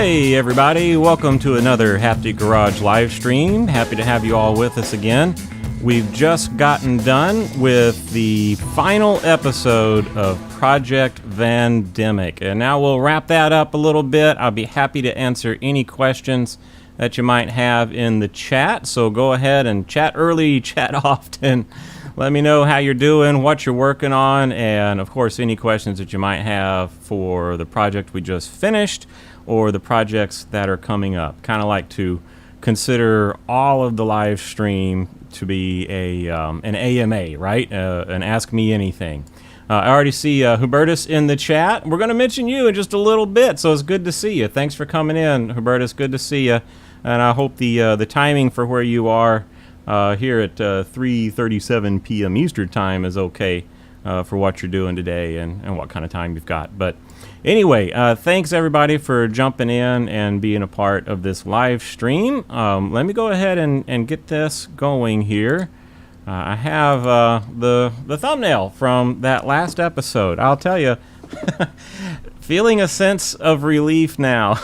Hey everybody, welcome to another Haptic Garage live stream. Happy to have you all with us again. We've just gotten done with the final episode of Project Vandemic, and now we'll wrap that up a little bit. I'll be happy to answer any questions that you might have in the chat, so go ahead and chat early, chat often. Let me know how you're doing, what you're working on, and of course any questions that you might have for the project we just finished or the projects that are coming up. Kind of like to consider all of the live stream to be an AMA, right? An Ask Me Anything. I already see Hubertus in the chat. We're going to mention you in just a little bit, so it's good to see you. Thanks for coming in, Hubertus. Good to see you. And I hope the timing for where you are here at 3:37 p.m. Eastern Time is okay for what you're doing today and what kind of time you've got. But anyway, thanks everybody for jumping in and being a part of this live stream. Let me go ahead and get this going here. I have the thumbnail from that last episode. I'll tell you, feeling a sense of relief now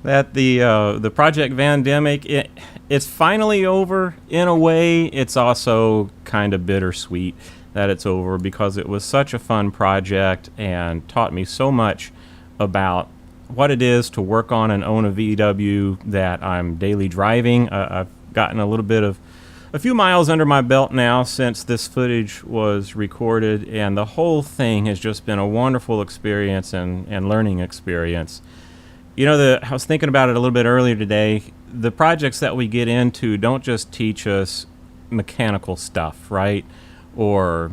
that the Project Vandemic, it's finally over in a way. It's also kind of bittersweet that it's over because it was such a fun project and taught me so much about what it is to work on and own a VW that I'm daily driving. I've gotten a few miles under my belt now since this footage was recorded, and the whole thing has just been a wonderful experience and learning experience. You know, I was thinking about it a little bit earlier today. The projects that we get into don't just teach us mechanical stuff, right? Or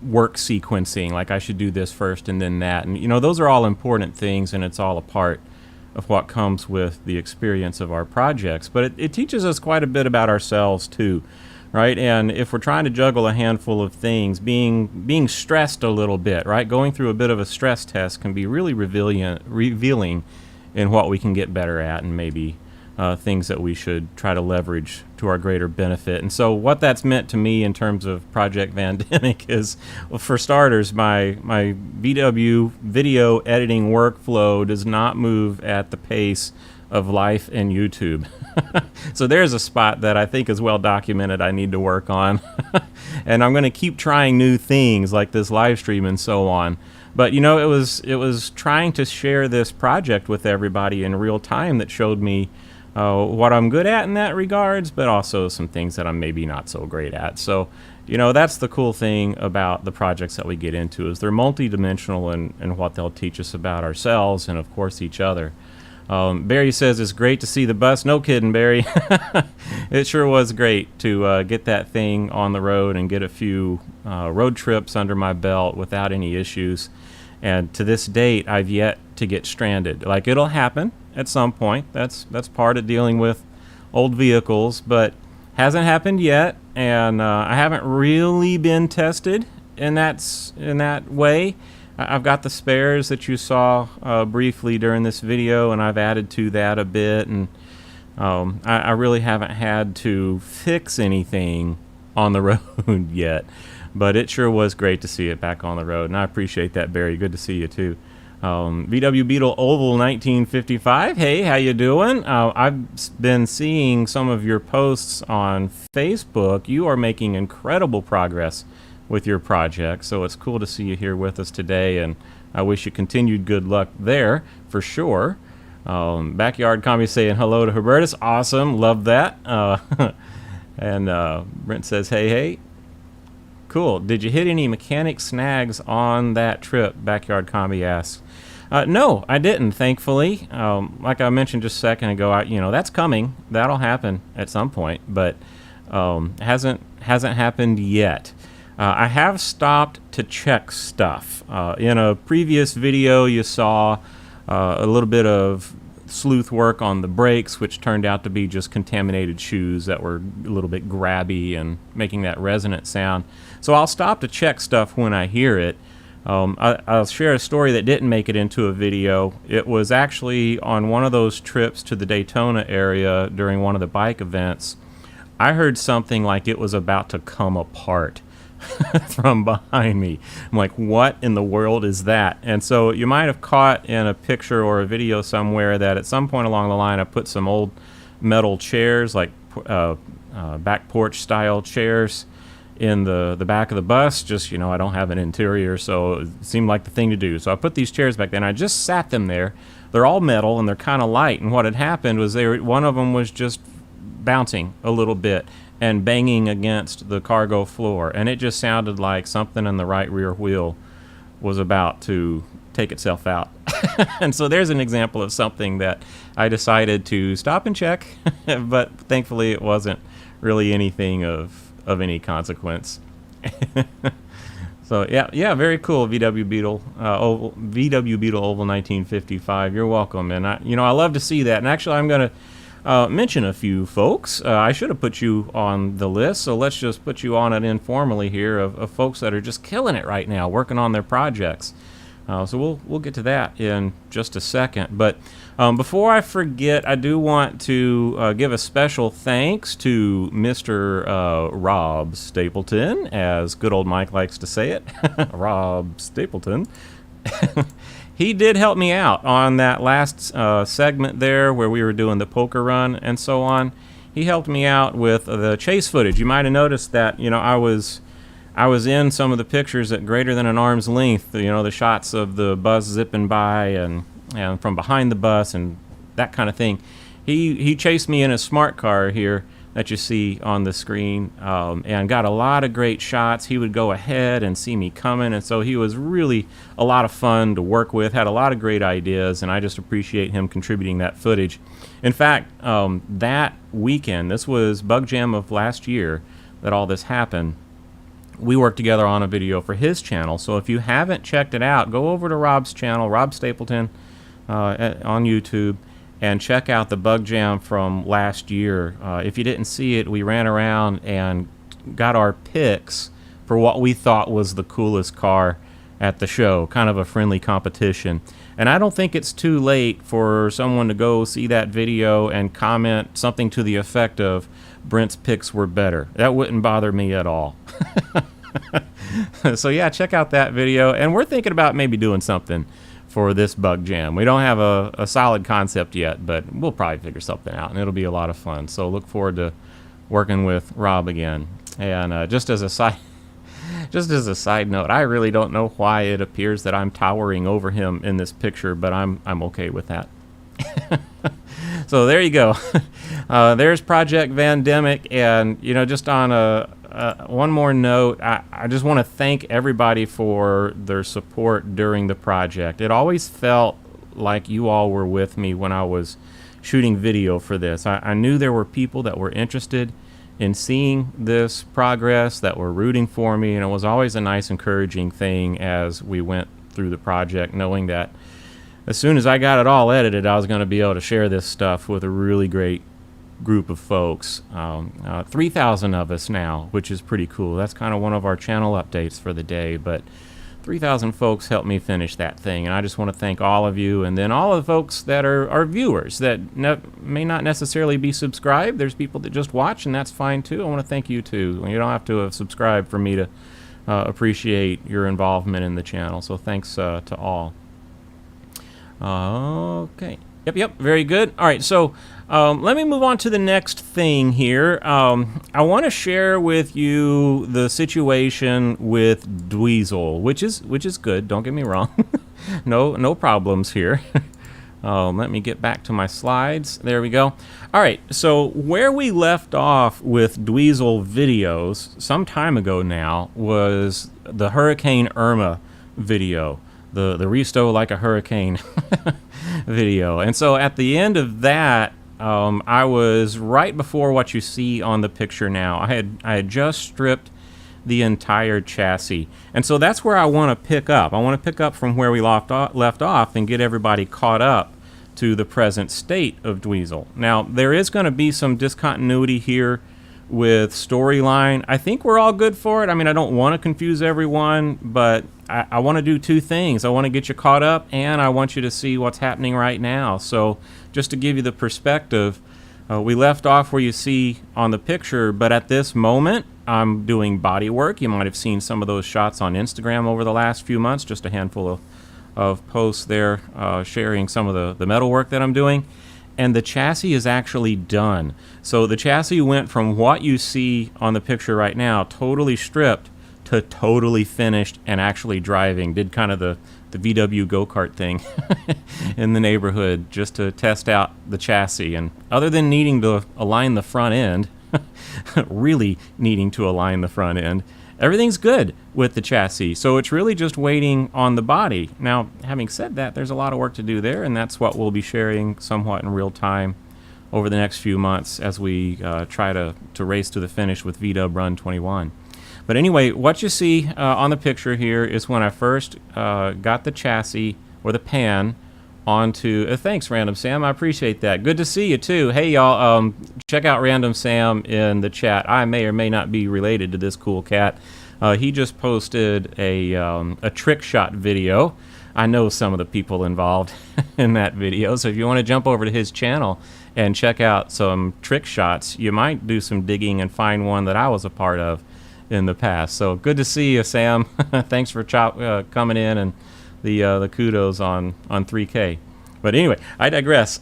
work sequencing, like I should do this first and then that. And, you know, those are all important things, and it's all a part of what comes with the experience of our projects. But it teaches us quite a bit about ourselves, too, right? And if we're trying to juggle a handful of things, being stressed a little bit, right? Going through a bit of a stress test can be really revealing in what we can get better at, and maybe things that we should try to leverage to our greater benefit. And so what that's meant to me in terms of Project Vandemic is, well, for starters, my VW video editing workflow does not move at the pace of life and YouTube. So there's a spot that I think is well documented I need to work on. And I'm going to keep trying new things like this live stream and so on. But you know, it was trying to share this project with everybody in real time that showed me what I'm good at in that regards, but also some things that I'm maybe not so great at. So, you know, that's the cool thing about the projects that we get into, is they're multidimensional in what they'll teach us about ourselves and, of course, each other. Barry says it's great to see the bus. No kidding, Barry. It sure was great to get that thing on the road and get a few road trips under my belt without any issues. And to this date, I've yet to get stranded. Like, it'll happen at some point. That's part of dealing with old vehicles, but hasn't happened yet. And I haven't really been tested in that way. I've got the spares that you saw briefly during this video, and I've added to that a bit. And I really haven't had to fix anything on the road yet. But it sure was great to see it back on the road, and I appreciate that, Barry. Good to see you, too. VW Beetle Oval 1955. Hey, how you doing? I've been seeing some of your posts on Facebook. You are making incredible progress with your project, so it's cool to see you here with us today, and I wish you continued good luck there, for sure. Backyard Commie saying hello to Hubertus. Awesome. Love that. And Brent says, hey. Cool. Did you hit any mechanic snags on that trip? Backyard Commie asks. No, I didn't, thankfully. Like I mentioned just a second ago, that's coming. That'll happen at some point, but hasn't happened yet. I have stopped to check stuff. In a previous video, you saw a little bit of sleuth work on the brakes, which turned out to be just contaminated shoes that were a little bit grabby and making that resonant sound. So I'll stop to check stuff when I hear it. I'll share a story that didn't make it into a video. It was actually on one of those trips to the Daytona area during one of the bike events. I heard something like it was about to come apart. from behind me. I'm like, what in the world is that? And so you might have caught in a picture or a video somewhere that at some point along the line I put some old metal chairs, like back porch style chairs, in the back of the bus. Just, you know, I don't have an interior, so it seemed like the thing to do. So I put these chairs back there, and I just sat them there. They're all metal, and they're kind of light. And what had happened was one of them was just bouncing a little bit and banging against the cargo floor. And it just sounded like something in the right rear wheel was about to take itself out. And so there's an example of something that I decided to stop and check. But thankfully it wasn't really anything of any consequence. So yeah, very cool. VW Beetle Oval 1955. You're welcome. And I love to see that. And actually, I'm going to mention a few folks. I should have put you on the list, so let's just put you on it informally here of folks that are just killing it right now, working on their projects. So we'll get to that in just a second. But before I forget, I do want to give a special thanks to Mr. Rob Stapleton, as good old Mike likes to say it. Rob Stapleton. He did help me out on that last segment there where we were doing the poker run and so on. He helped me out with the chase footage. You might have noticed that, I was in some of the pictures at greater than an arm's length, the shots of the bus zipping by and from behind the bus and that kind of thing. He chased me in a smart car here that you see on the screen, and got a lot of great shots. He would go ahead and see me coming, and so he was really a lot of fun to work with, had a lot of great ideas, and I just appreciate him contributing that footage. In fact, that weekend, this was Bug Jam of last year that all this happened, we worked together on a video for his channel. So if you haven't checked it out, go over to Rob's channel, Rob Stapleton, on YouTube, and check out the Bug Jam from last year. If you didn't see it, we ran around and got our picks for what we thought was the coolest car at the show, kind of a friendly competition. And I don't think it's too late for someone to go see that video and comment something to the effect of, Brent's picks were better. That wouldn't bother me at all. So yeah, check out that video. And we're thinking about maybe doing something for this Bug Jam. We don't have a solid concept yet, but we'll probably figure something out, and it'll be a lot of fun. So look forward to working with Rob again. And just as a side note, I really don't know why it appears that I'm towering over him in this picture, but I'm okay with that. So there you go. There's Project Vandemic, and just on one more note, I just want to thank everybody for their support during the project. It always felt like you all were with me when I was shooting video for this. I knew there were people that were interested in seeing this progress, that were rooting for me, and it was always a nice, encouraging thing as we went through the project, knowing that as soon as I got it all edited, I was going to be able to share this stuff with a really great group of folks. 3,000 of us now, which is pretty cool. That's kind of one of our channel updates for the day, but 3,000 folks helped me finish that thing, and I just want to thank all of you, and then all of the folks that are viewers that may not necessarily be subscribed. There's people that just watch, and that's fine too. I want to thank you too. You don't have to have subscribed for me to appreciate your involvement in the channel, so thanks to all. Okay. Yep. Very good. All right. So let me move on to the next thing here. I want to share with you the situation with Dweezel, which is good. Don't get me wrong. No problems here. Let me get back to my slides. There we go. All right. So where we left off with Dweezel videos some time ago now was the Hurricane Irma video. The Resto Like a Hurricane video. And so at the end of that, I was right before what you see on the picture now. I had just stripped the entire chassis. And so that's where I want to pick up. I want to pick up from where we left off and get everybody caught up to the present state of Dweezel. Now, there is going to be some discontinuity here with storyline. I think we're all good for it. I mean, I don't want to confuse everyone, but I want to do two things. I want to get you caught up, and I want you to see what's happening right now. So just to give you the perspective, We left off where you see on the picture, but at this moment, I'm doing body work. You might have seen some of those shots on Instagram over the last few months, just a handful of posts there sharing some of the metal work that I'm doing. And the chassis is actually done. So the chassis went from what you see on the picture right now, totally stripped, to totally finished and actually driving. Did kind of the VW go-kart thing in the neighborhood just to test out the chassis. And other than needing to align the front end, really needing to align the front end, everything's good with the chassis. So it's really just waiting on the body. Now, having said that, there's a lot of work to do there, and that's what we'll be sharing somewhat in real time over the next few months as we try to race to the finish with VW Run 21. But anyway, what you see on the picture here is when I first got the chassis, or the pan, onto... thanks, Random Sam. I appreciate that. Good to see you, too. Hey, y'all, check out Random Sam in the chat. I may or may not be related to this cool cat. He just posted a trick shot video. I know some of the people involved in that video, so if you want to jump over to his channel and check out some trick shots, you might do some digging and find one that I was a part of in the past. So good to see you, Sam. Thanks for coming in, and the kudos on 3K. But anyway, I digress.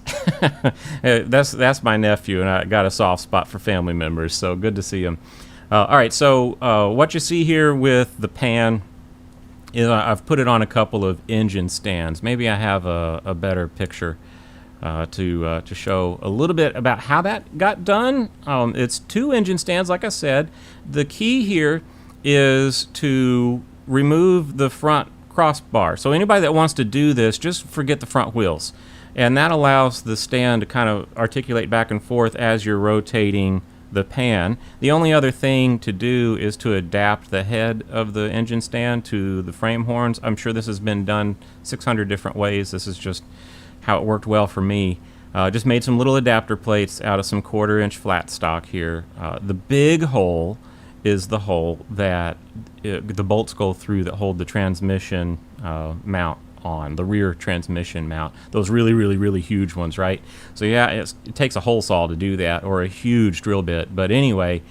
That's my nephew, and I got a soft spot for family members, so good to see him. All right, so what you see here with the pan is I've put it on a couple of engine stands. Maybe I have a better picture to show a little bit about how that got done. It's 2 engine stands, like I said. The key here is to remove the front crossbar. So anybody that wants to do this, just forget the front wheels. And that allows the stand to kind of articulate back and forth as you're rotating the pan. The only other thing to do is to adapt the head of the engine stand to the frame horns. I'm sure this has been done 600 different ways. This is just how it worked well for me. Just made some little adapter plates out of some 1/4-inch flat stock here. The big hole is the hole that the bolts go through that hold the transmission mount on, the rear transmission mount. Those really, really, really huge ones, right? So yeah, it takes a hole saw to do that, or a huge drill bit. But anyway,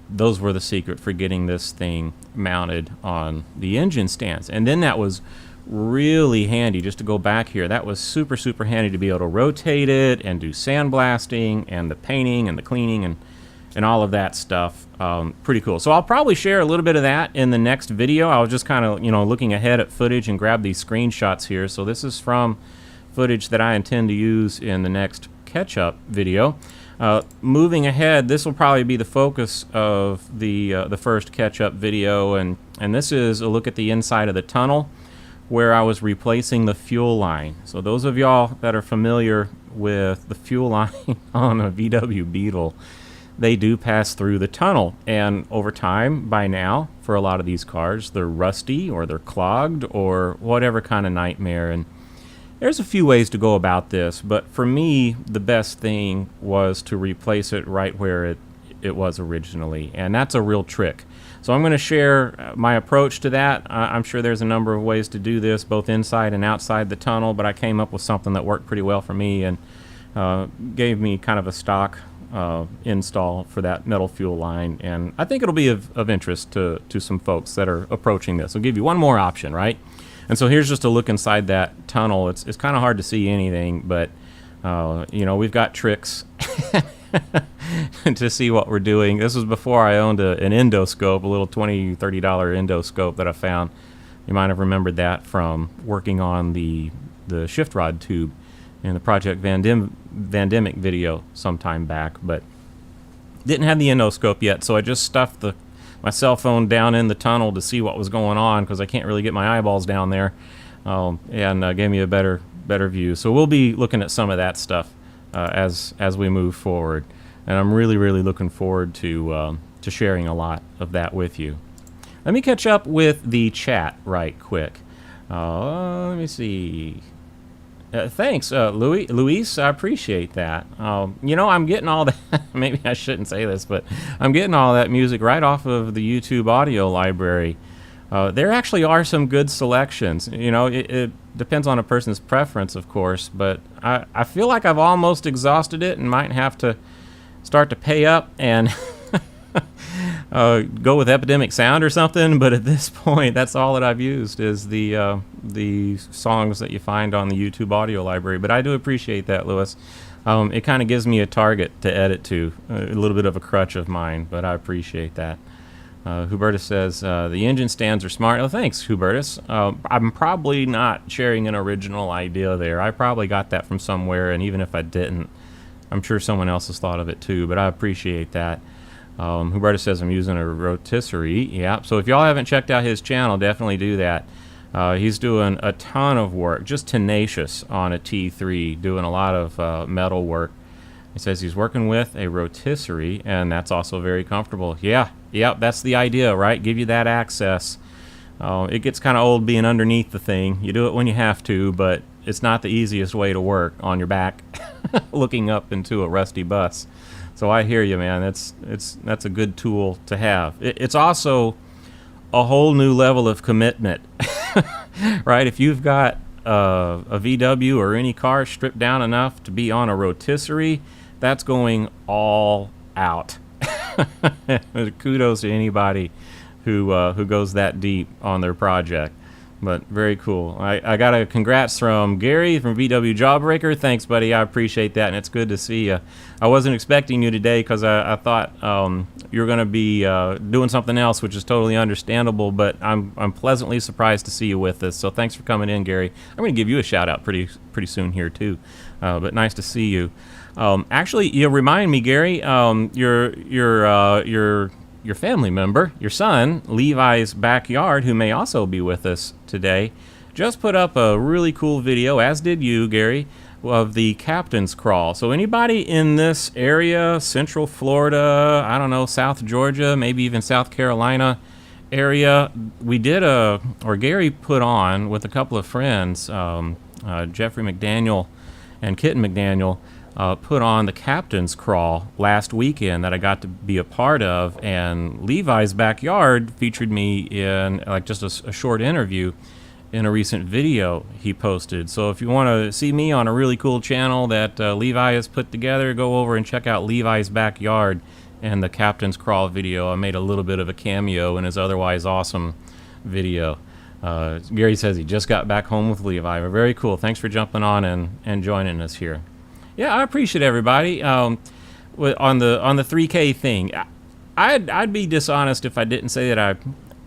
those were the secret for getting this thing mounted on the engine stands. And then that was really handy, just to go back here, that was super, super handy to be able to rotate it and do sandblasting and the painting and the cleaning and all of that stuff. Pretty cool. So I'll probably share a little bit of that in the next video. I was just kind of, looking ahead at footage and grab these screenshots here. So this is from footage that I intend to use in the next catch-up video. Moving ahead, this will probably be the focus of the first catch-up video, and this is a look at the inside of the tunnel where I was replacing the fuel line. So those of y'all that are familiar with the fuel line on a VW Beetle, they do pass through the tunnel, and over time, by now, for a lot of these cars, they're rusty or they're clogged or whatever kind of nightmare. And there's a few ways to go about this, but for me, the best thing was to replace it right where it was originally, and that's a real trick. So I'm going to share my approach to that. I'm sure there's a number of ways to do this, both inside and outside the tunnel, but I came up with something that worked pretty well for me and gave me kind of a stock install for that metal fuel line, and I think it'll be of interest to some folks that are approaching this. I'll give you one more option, right? And so here's just a look inside that tunnel. It's kind of hard to see anything, but we've got tricks to see what we're doing. This was before I owned an endoscope, a little $20, $30 endoscope that I found. You might have remembered that from working on the shift rod tube in the Project Vandemic video sometime back, but didn't have the endoscope yet, so I just stuffed my cell phone down in the tunnel to see what was going on, because I can't really get my eyeballs down there, and gave me a better view. So we'll be looking at some of that stuff as we move forward, and I'm really, really looking forward to sharing a lot of that with you. Let me catch up with the chat right quick. Let me see. Thanks, Luis. I appreciate that. I'm getting all that. Maybe I shouldn't say this, but I'm getting all that music right off of the YouTube audio library. There actually are some good selections. depends on a person's preference, of course, but I feel like I've almost exhausted it and might have to start to pay up and go with Epidemic Sound or something. But at this point, that's all that I've used is the songs that you find on the YouTube audio library. But I do appreciate that, Lewis. It kind of gives me a target to edit to, a little bit of a crutch of mine, but I appreciate that. Hubertus says, the engine stands are smart. Oh, thanks, Hubertus. I'm probably not sharing an original idea there. I probably got that from somewhere, and even if I didn't, I'm sure someone else has thought of it too, but I appreciate that. Hubertus says, I'm using a rotisserie. Yeah, so if y'all haven't checked out his channel, definitely do that. He's doing a ton of work, just tenacious on a T3, doing a lot of metal work. He says he's working with a rotisserie, and that's also very comfortable. Yeah, that's the idea, right? Give you that access. It gets kind of old being underneath the thing. You do it when you have to, but it's not the easiest way to work on your back, looking up into a rusty bus. So I hear you, man. That's a good tool to have. It's also a whole new level of commitment, right? If you've got a VW or any car stripped down enough to be on a rotisserie, that's going all out. Kudos to anybody who goes that deep on their project. But very cool. I got a congrats from Gary from VW Jawbreaker. Thanks, buddy. I appreciate that, and it's good to see you. I wasn't expecting you today because I thought you were going to be doing something else, which is totally understandable. But I'm pleasantly surprised to see you with us. So thanks for coming in, Gary. I'm going to give you a shout out pretty soon here too. But nice to see you. Actually, you remind me, Gary. Your family member, your son, Levi's Backyard, who may also be with us today, just put up a really cool video, as did you, Gary, of the Captain's Crawl. So anybody in this area, Central Florida, I don't know, South Georgia, maybe even South Carolina area, Gary put on with a couple of friends, Jeffrey McDaniel and Kitten McDaniel, put on the Captain's Crawl last weekend that I got to be a part of, and Levi's Backyard featured me in just a short interview in a recent video he posted. So if you want to see me on a really cool channel that Levi has put together, go over and check out Levi's Backyard and the Captain's Crawl video. I made a little bit of a cameo in his otherwise awesome video. Gary says he just got back home with Levi. Very cool. Thanks for jumping on and joining us here. Yeah, I appreciate everybody. On the 3K thing, I'd be dishonest if I didn't say that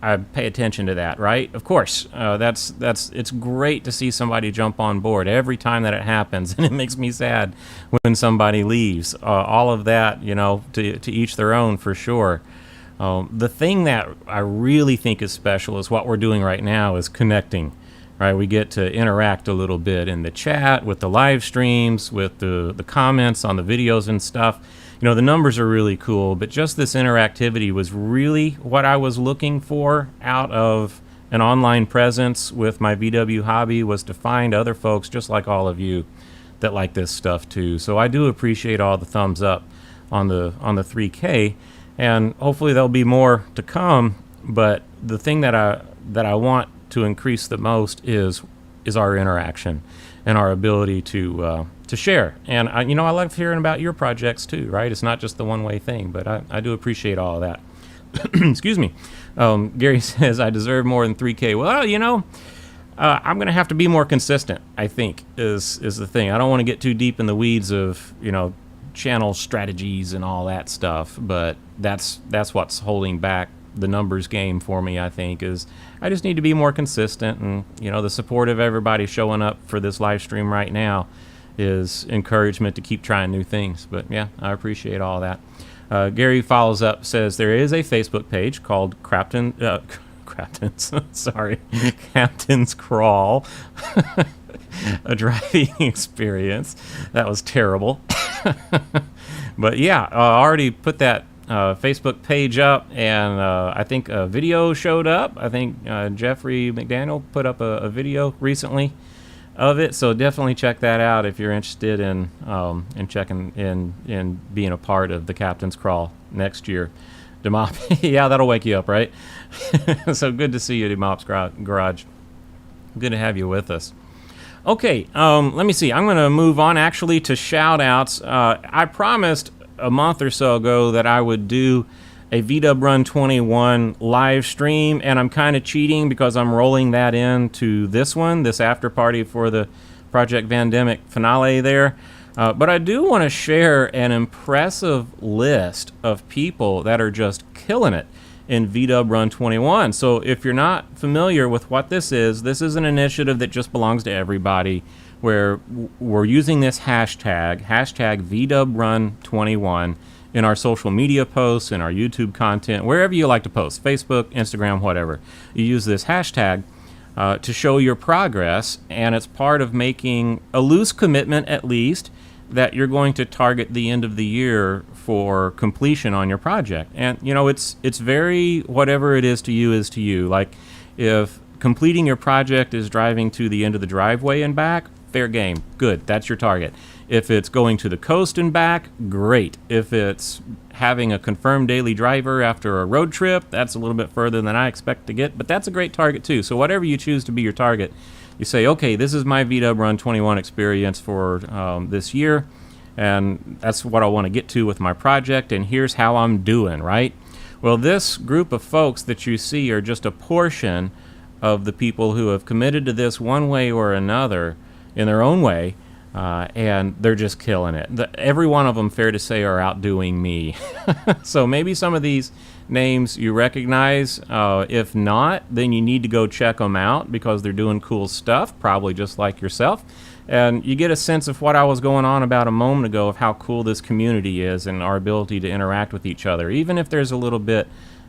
I pay attention to that, right? Of course, it's great to see somebody jump on board every time that it happens, and it makes me sad when somebody leaves. All of that, to each their own for sure. The thing that I really think is special is what we're doing right now is connecting. Right, we get to interact a little bit in the chat, with the live streams, with the comments on the videos and stuff. The numbers are really cool, but just this interactivity was really what I was looking for out of an online presence with my VW hobby, was to find other folks just like all of you that like this stuff too. So I do appreciate all the thumbs up on the 3K, and hopefully there'll be more to come. But the thing that I want to increase the most is our interaction and our ability to share. And I love hearing about your projects too, right? It's not just the one-way thing, but I do appreciate all of that. Excuse me. Gary says I deserve more than 3K. Well, I'm going to have to be more consistent, I think, is the thing. I don't want to get too deep in the weeds of channel strategies and all that stuff, but that's what's holding back the numbers game for me. I think is I just need to be more consistent, and the support of everybody showing up for this live stream right now is encouragement to keep trying new things. But yeah, I appreciate all that. Gary follows up, says there is a Facebook page called Captain's Crawl, a driving experience. That was terrible. But yeah, I already put that Facebook page up, and I think a video showed up. I think Jeffrey McDaniel put up a video recently of it, so definitely check that out if you're interested in checking in being a part of the Captain's Crawl next year. Demop, yeah, that'll wake you up, right? So good to see you, Demop's Garage. Good to have you with us. Okay, let me see. I'm going to move on actually to shout outs. I promised a month or so ago that I would do a VW Run 21 live stream, and I'm kind of cheating because I'm rolling that into this one, this after party for the Project Vandemic finale there. But I do want to share an impressive list of people that are just killing it in VW Run 21. So if you're not familiar with what this is an initiative that just belongs to everybody, where we're using this hashtag VW Run 21 in our social media posts, in our YouTube content, wherever you like to post, Facebook, Instagram, whatever. You use this hashtag to show your progress, and it's part of making a loose commitment, at least, that you're going to target the end of the year for completion on your project. And you know, it's very, whatever it is to you is to you. Like, if completing your project is driving to the end of the driveway and back, fair game, good, that's your target. If it's going to the coast and back, great. If it's having a confirmed daily driver after a road trip, that's a little bit further than I expect to get, but that's a great target too. So whatever you choose to be your target, you say, okay, this is my VW Run 21 experience for this year, and that's what I want to get to with my project, and here's how I'm doing, right? Well, this group of folks that you see are just a portion of the people who have committed to this one way or another in their own way, and they're just killing it. Every one of them, fair to say, are outdoing me. So maybe some of these names you recognize. If not, then you need to go check them out because they're doing cool stuff, probably just like yourself. And you get a sense of what I was going on about a moment ago of how cool this community is and our ability to interact with each other. Even if there's a little bit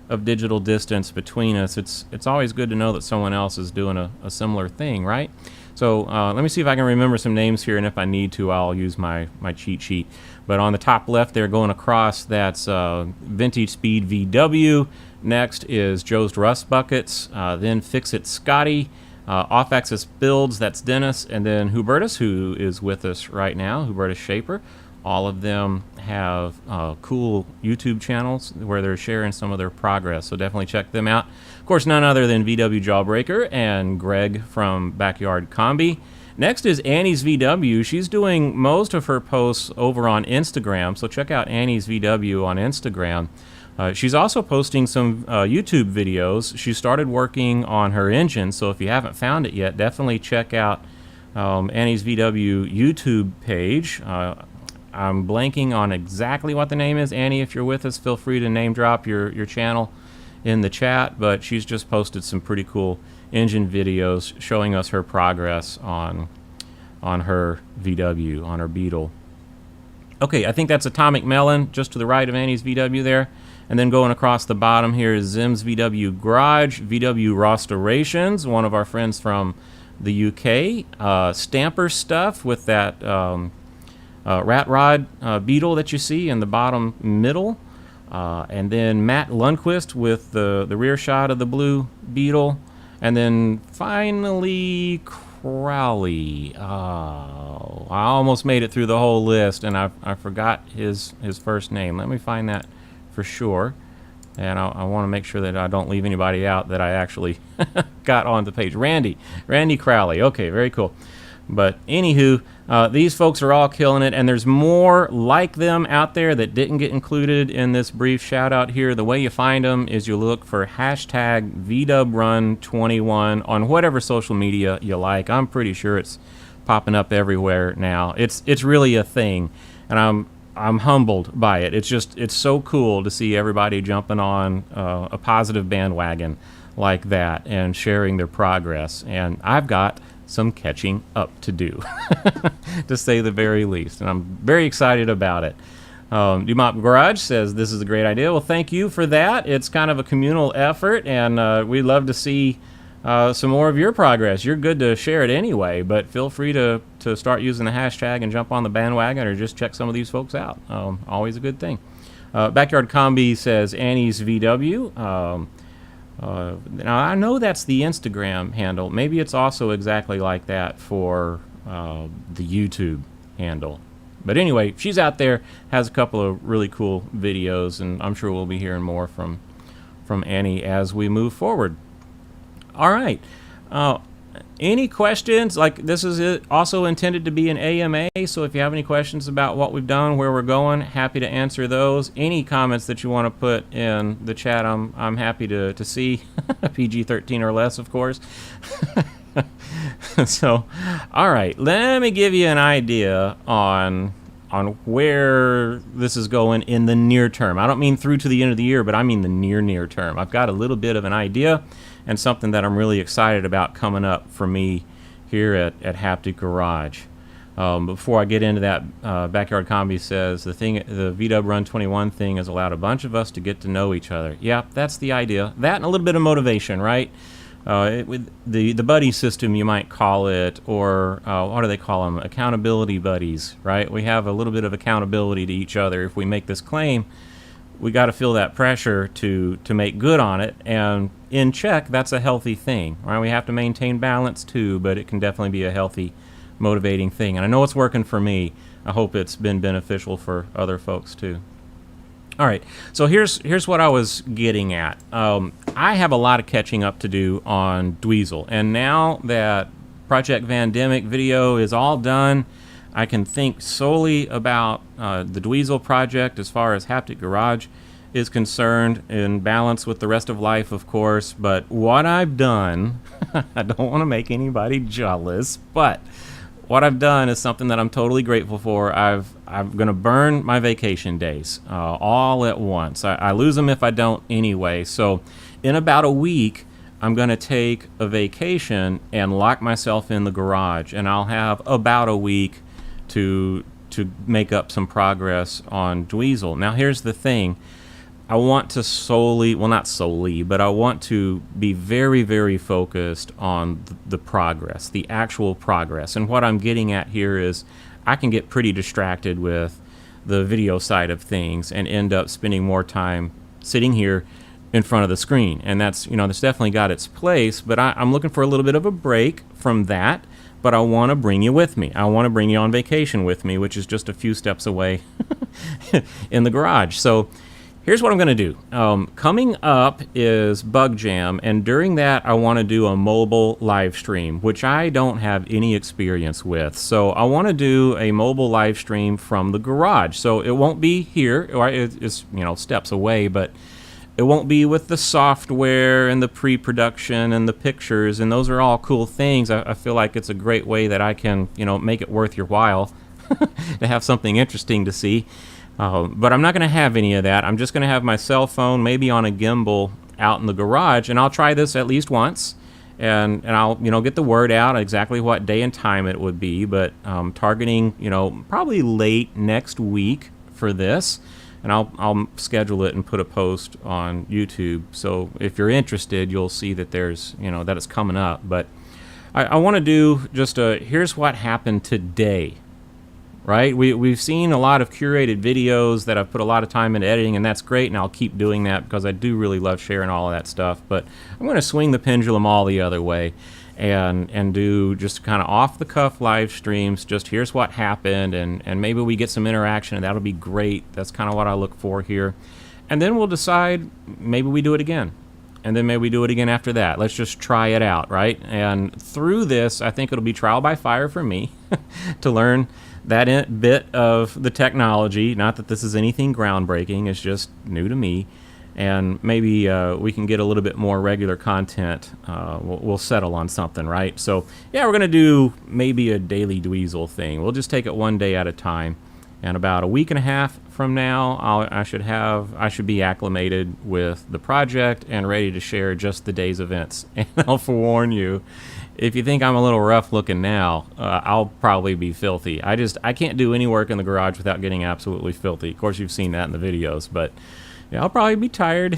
of digital distance between us, it's always good to know that someone else is doing a similar thing, right? So let me see if I can remember some names here, and if I need to, I'll use my cheat sheet. But on the top left there, going across, that's Vintage Speed VW. Next is Joe's Rust Buckets. Then Fix It Scotty. Off-Axis Builds, that's Dennis. And then Hubertus, who is with us right now, Hubertus Shaper. All of them have cool YouTube channels where they're sharing some of their progress, so definitely check them out. Of course, none other than VW Jawbreaker and Greg from Backyard Combi. Next is Annie's VW. She's doing most of her posts over on Instagram, so check out Annie's VW on Instagram. She's also posting some YouTube videos. She started working on her engine, so if you haven't found it yet, definitely check out Annie's VW YouTube page. I'm blanking on exactly what the name is. Annie, if you're with us, feel free to name drop your channel in the chat, but she's just posted some pretty cool engine videos showing us her progress on her VW, on her Beetle. Okay, I think that's Atomic Melon, just to the right of Annie's VW there. And then going across the bottom here is Zim's VW Garage, VW Restorations, one of our friends from the UK. Stamper Stuff with that rat rod Beetle that you see in the bottom middle. And then Matt Lundquist with the rear shot of the blue Beetle. And then finally Crowley. I almost made it through the whole list, and I forgot his first name. Let me find that for sure. And I want to make sure that I don't leave anybody out that I actually got on the page. Randy Crowley. Okay, very cool. But anywho, these folks are all killing it, and there's more like them out there that didn't get included in this brief shout out here. The way you find them is you look for hashtag VWRun21 on whatever social media you like. I'm pretty sure it's popping up everywhere now. It's really a thing, and I'm humbled by it. It's so cool to see everybody jumping on a positive bandwagon like that and sharing their progress. And I've got some catching up to do, to say the very least, and I'm very excited about it. Dumont Garage says this is a great idea. Well, thank you for that. It's kind of a communal effort, and we'd love to see some more of your progress. You're good to share it anyway, but feel free to start using the hashtag and jump on the bandwagon, or just check some of these folks out. Always a good thing. Backyard Combi says Annie's VW. Now, I know that's the Instagram handle. Maybe it's also exactly like that for the YouTube handle. But anyway, she's out there, has a couple of really cool videos, and I'm sure we'll be hearing more from Annie as we move forward. All right. Any questions? Like, this is also intended to be an AMA, so if you have any questions about what we've done, where we're going, happy to answer those. Any comments that you want to put in the chat, I'm happy to see. PG-13 or less, of course. So, all right, let me give you an idea on where this is going in the near term. I don't mean through to the end of the year, but I mean the near term. I've got a little bit of an idea and something that I'm really excited about coming up for me here at Haptic Garage. Before I get into that, Backyard Combi says the VW Run 21 thing has allowed a bunch of us to get to know each other. Yeah, that's the idea. That and a little bit of motivation, right? With the buddy system, you might call it, or what do they call them? Accountability buddies, right? We have a little bit of accountability to each other. If we make this claim, we got to feel that pressure to make good on it, and in check, that's a healthy thing, right? We have to maintain balance too, but it can definitely be a healthy, motivating thing. And I know it's working for me. I hope it's been beneficial for other folks too. All right, so here's what I was getting at. I have a lot of catching up to do on Dweezel, and now that Project Vandemic video is all done, I can think solely about the Dweezel project as far as Haptic Garage is concerned, in balance with the rest of life, of course. But what I've done, I don't want to make anybody jealous, but what I've done is something that I'm totally grateful for. I'm going to burn my vacation days all at once. I lose them if I don't anyway. So in about a week, I'm going to take a vacation and lock myself in the garage, and I'll have about a week to make up some progress on Dweezel. Now here's the thing. I want to solely, well, not solely, but I want to be very, very focused on the progress, the actual progress. And what I'm getting at here is I can get pretty distracted with the video side of things and end up spending more time sitting here in front of the screen. And that's, that's definitely got its place, but I'm looking for a little bit of a break from that. But I want to bring you with me. I want to bring you on vacation with me, which is just a few steps away in the garage. So here's what I'm going to do. Coming up is Bug Jam, and during that I want to do a mobile live stream, which I don't have any experience with. So I want to do a mobile live stream from the garage. So it won't be here, or it's steps away, but it won't be with the software and the pre-production and the pictures, and those are all cool things. I feel like it's a great way that I can, make it worth your while to have something interesting to see. But I'm not going to have any of that. I'm just going to have my cell phone, maybe on a gimbal, out in the garage, and I'll try this at least once, and I'll get the word out exactly what day and time it would be. But targeting probably late next week for this. And I'll schedule it and put a post on YouTube. So if you're interested, you'll see that there's, that it's coming up. But I want to do just here's what happened today, right? We've seen a lot of curated videos that I've put a lot of time into editing, and that's great, and I'll keep doing that because I do really love sharing all of that stuff. But I'm going to swing the pendulum all the other way and do just kind of off-the-cuff live streams. Just here's what happened, and maybe we get some interaction, and that'll be great. That's kind of what I look for here. And then we'll decide, maybe we do it again, and then maybe we do it again after that. Let's just try it out, right? And through this, I think it'll be trial by fire for me to learn that bit of the technology. Not that this is anything groundbreaking, it's just new to me. And maybe we can get a little bit more regular content. We'll settle on something, right? So yeah, we're gonna do maybe a daily Dweezel thing. We'll just take it one day at a time. And about a week and a half from now, I should be acclimated with the project and ready to share just the day's events. And I'll forewarn you, if you think I'm a little rough looking now, I'll probably be filthy. I can't do any work in the garage without getting absolutely filthy. Of course, you've seen that in the videos, but yeah, I'll probably be tired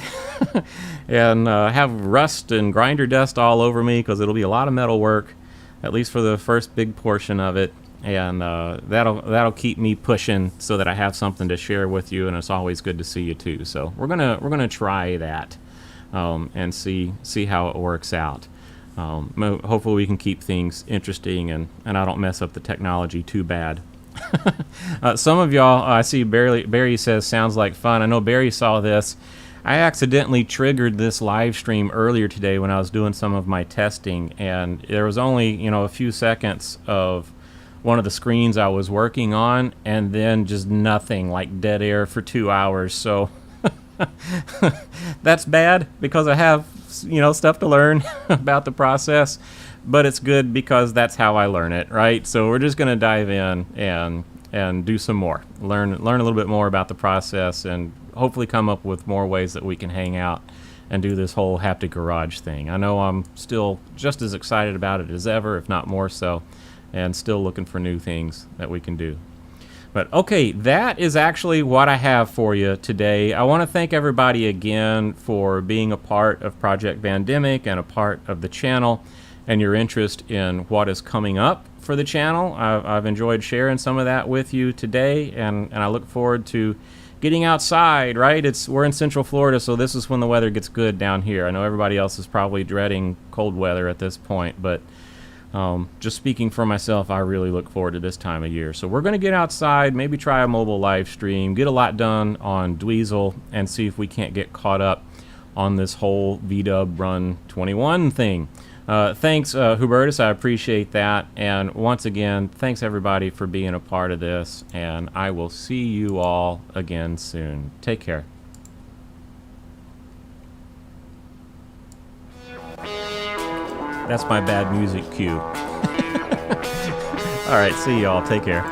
and have rust and grinder dust all over me because it'll be a lot of metal work, at least for the first big portion of it. And that'll keep me pushing so that I have something to share with you, and it's always good to see you too. So we're gonna try that and see how it works out. Hopefully we can keep things interesting and I don't mess up the technology too bad. Some of y'all, I see Barry says sounds like fun. I know Barry saw this. I accidentally triggered this live stream earlier today when I was doing some of my testing, and there was only, a few seconds of one of the screens I was working on, and then just nothing, like dead air for 2 hours. So that's bad because I have, stuff to learn about the process, but it's good because that's how I learn it, right? So we're just going to dive in and do some more, learn a little bit more about the process, and hopefully come up with more ways that we can hang out and do this whole haptic garage thing. I know I'm still just as excited about it as ever, if not more so, and still looking for new things that we can do. But okay, that is actually what I have for you today. I want to thank everybody again for being a part of Project Vandemic and a part of the channel, and your interest in what is coming up for the channel. I've enjoyed sharing some of that with you today, and I look forward to getting outside, right? We're in Central Florida, so this is when the weather gets good down here. I know everybody else is probably dreading cold weather at this point, but just speaking for myself, I really look forward to this time of year. So we're going to get outside, maybe try a mobile live stream, get a lot done on Dweezel, and see if we can't get caught up on this whole VDub Run 21 thing. Thanks, Hubertus, I appreciate that. And once again, thanks everybody for being a part of this, and I will see you all again soon. Take care. That's my bad music cue. All right, see y'all. Take care.